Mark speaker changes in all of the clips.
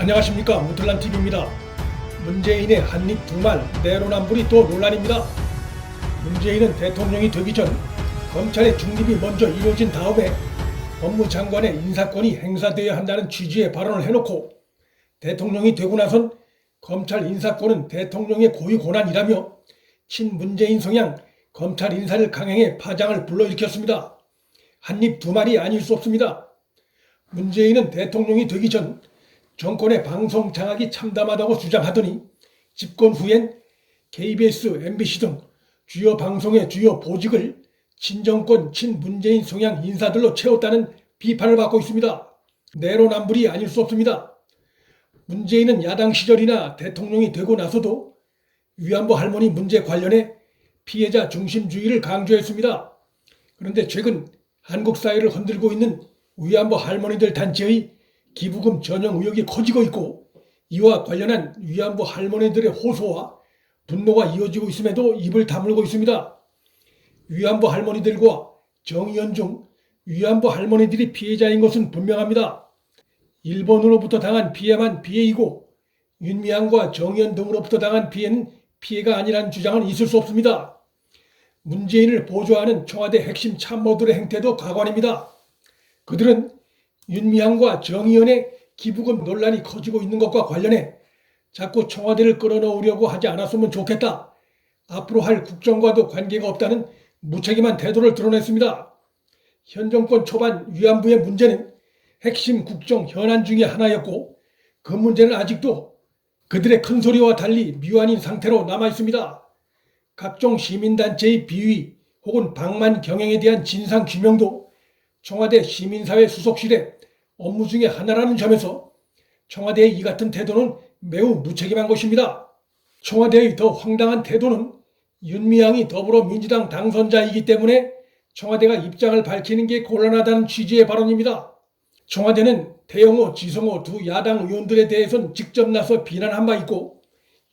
Speaker 1: 안녕하십니까, 무틀란TV입니다. 문재인의 한입 두말 내로남불이 또 논란입니다. 문재인은 대통령이 되기 전 검찰의 중립이 먼저 이루어진 다음에 법무장관의 인사권이 행사되어야 한다는 취지의 발언을 해놓고, 대통령이 되고 나선 검찰 인사권은 대통령의 고유 권한이라며 친문재인 성향 검찰 인사를 강행해 파장을 불러일으켰습니다. 한입 두말이 아닐 수 없습니다. 문재인은 대통령이 되기 전 정권의 방송 장악이 참담하다고 주장하더니 집권 후엔 KBS, MBC 등 주요 방송의 주요 보직을 친정권, 친문재인 성향 인사들로 채웠다는 비판을 받고 있습니다. 내로남불이 아닐 수 없습니다. 문재인은 야당 시절이나 대통령이 되고 나서도 위안부 할머니 문제 관련해 피해자 중심주의를 강조했습니다. 그런데 최근 한국 사회를 흔들고 있는 위안부 할머니들 단체의 기부금 전형 의혹이 커지고 있고, 이와 관련한 위안부 할머니들의 호소와 분노가 이어지고 있음에도 입을 다물고 있습니다. 위안부 할머니들과 정의연 중 위안부 할머니들이 피해자인 것은 분명합니다. 일본으로부터 당한 피해만 피해이고 윤미향과 정의연 등으로부터 당한 피해는 피해가 아니라는 주장은 있을 수 없습니다. 문재인을 보조하는 청와대 핵심 참모들의 행태도 가관입니다. 그들은 윤미향과 정의연의 기부금 논란이 커지고 있는 것과 관련해 자꾸 청와대를 끌어넣으려고 하지 않았으면 좋겠다, 앞으로 할 국정과도 관계가 없다는 무책임한 태도를 드러냈습니다. 현 정권 초반 위안부의 문제는 핵심 국정 현안 중의 하나였고, 그 문제는 아직도 그들의 큰소리와 달리 미완인 상태로 남아있습니다. 각종 시민단체의 비위 혹은 방만 경영에 대한 진상규명도 청와대 시민사회 수석실의 업무 중의 하나라는 점에서 청와대의 이 같은 태도는 매우 무책임한 것입니다. 청와대의 더 황당한 태도는 윤미향이 더불어민주당 당선자이기 때문에 청와대가 입장을 밝히는 게 곤란하다는 취지의 발언입니다. 청와대는 태영호, 지성호 두 야당 의원들에 대해서는 직접 나서 비난한 바 있고,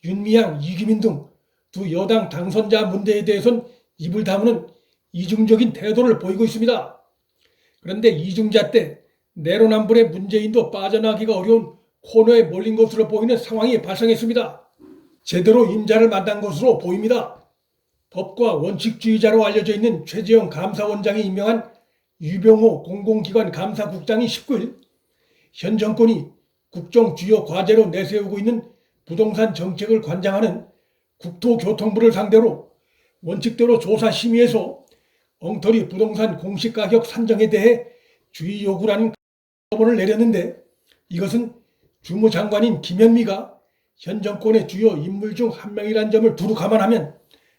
Speaker 1: 윤미향, 이규민 등 두 여당 당선자 문제에 대해서는 입을 다무는 이중적인 태도를 보이고 있습니다. 그런데 이중자 때 내로남불의 문재인도 빠져나가기가 어려운 코너에 몰린 것으로 보이는 상황이 발생했습니다. 제대로 임자를 만난 것으로 보입니다. 법과 원칙주의자로 알려져 있는 최재형 감사원장이 임명한 유병호 공공기관 감사국장이 19일 현 정권이 국정 주요 과제로 내세우고 있는 부동산 정책을 관장하는 국토교통부를 상대로 원칙대로 조사 심의해서 엉터리 부동산 공시가격 산정에 대해 주의 요구라는 처분을 내렸는데, 이것은 주무장관인 김현미가 현 정권의 주요 인물 중 한 명이라는 점을 두루 감안하면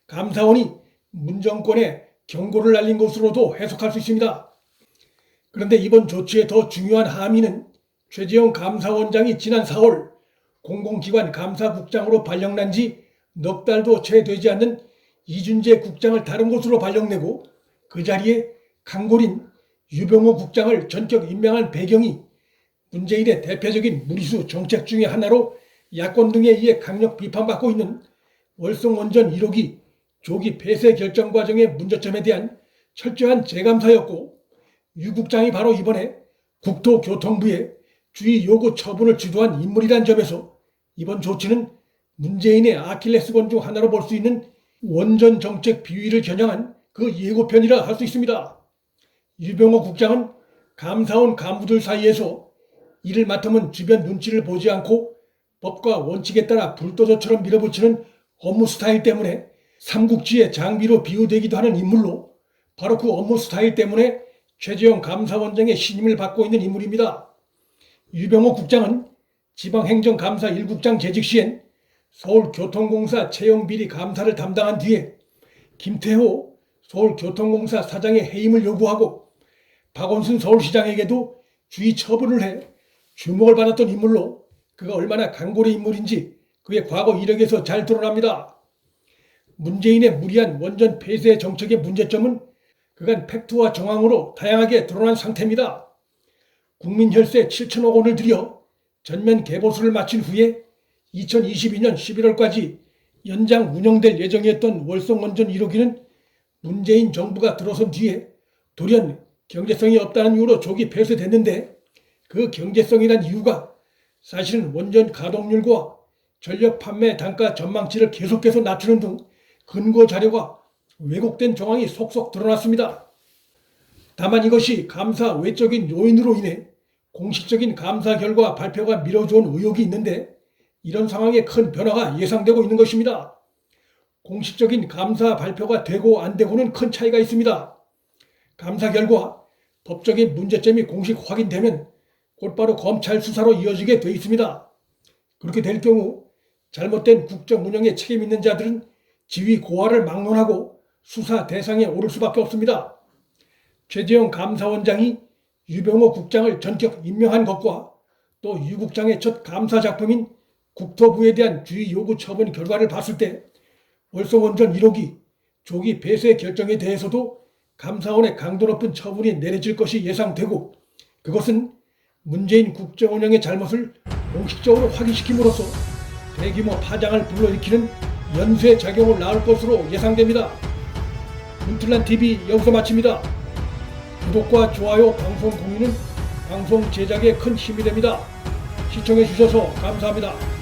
Speaker 1: 감사원이 문 정권에 경고를 날린 것으로도 해석할 수 있습니다. 그런데 이번 조치의 더 중요한 함의는 최재형 감사원장이 지난 4월 공공기관 감사국장으로 발령난 지 넉 달도 채 되지 않는 이준재 국장을 다른 곳으로 발령내고 그 자리에 강고린 유병호 국장을 전격 임명한 배경이 문재인의 대표적인 무리수 정책 중의 하나로 야권 등에 의해 강력 비판받고 있는 월성원전 1호기 조기 폐쇄 결정 과정의 문제점에 대한 철저한 재감사였고, 유 국장이 바로 이번에 국토교통부의 주의 요구 처분을 주도한 인물이란 점에서 이번 조치는 문재인의 아킬레스건 중 하나로 볼 수 있는 원전 정책 비위를 겨냥한 그 예고편이라 할 수 있습니다. 유병호 국장은 감사원 간부들 사이에서 이를 맡으면 주변 눈치를 보지 않고 법과 원칙에 따라 불도저처럼 밀어붙이는 업무 스타일 때문에 삼국지의 장비로 비유되기도 하는 인물로, 바로 그 업무 스타일 때문에 최재형 감사원장의 신임을 받고 있는 인물입니다. 유병호 국장은 지방행정감사 1국장 재직 시엔 서울교통공사 채용비리 감사를 담당한 뒤에 김태호 서울교통공사 사장의 해임을 요구하고 박원순 서울시장에게도 주의 처분을 해 주목을 받았던 인물로, 그가 얼마나 강골의 인물인지 그의 과거 이력에서 잘 드러납니다. 문재인의 무리한 원전 폐쇄 정책의 문제점은 그간 팩트와 정황으로 다양하게 드러난 상태입니다. 국민 혈세 7천억 원을 들여 전면 개보수를 마친 후에 2022년 11월까지 연장 운영될 예정이었던 월성원전 1호기는 문재인 정부가 들어선 뒤에 돌연 경제성이 없다는 이유로 조기 폐쇄됐는데, 그 경제성이란 이유가 사실은 원전 가동률과 전력 판매 단가 전망치를 계속해서 낮추는 등 근거 자료가 왜곡된 정황이 속속 드러났습니다. 다만 이것이 감사 외적인 요인으로 인해 공식적인 감사 결과 발표가 미뤄져온 의혹이 있는데, 이런 상황에 큰 변화가 예상되고 있는 것입니다. 공식적인 감사 발표가 되고 안 되고는 큰 차이가 있습니다. 감사 결과 법적인 문제점이 공식 확인되면 곧바로 검찰 수사로 이어지게 돼 있습니다. 그렇게 될 경우 잘못된 국정 운영에 책임 있는 자들은 지위 고하를 막론하고 수사 대상에 오를 수밖에 없습니다. 최재형 감사원장이 유병호 국장을 전격 임명한 것과 또 유 국장의 첫 감사 작품인 국토부에 대한 주의 요구 처분 결과를 봤을 때 월성원전 1호기 조기 폐쇄 결정에 대해서도 감사원의 강도 높은 처분이 내려질 것이 예상되고, 그것은 문재인 국정 운영의 잘못을 공식적으로 확인시킴으로써 대규모 파장을 불러일으키는 연쇄작용을 낳을 것으로 예상됩니다. 문틀란TV 여기서 마칩니다. 구독과 좋아요, 방송 공유는 방송 제작에 큰 힘이 됩니다. 시청해 주셔서 감사합니다.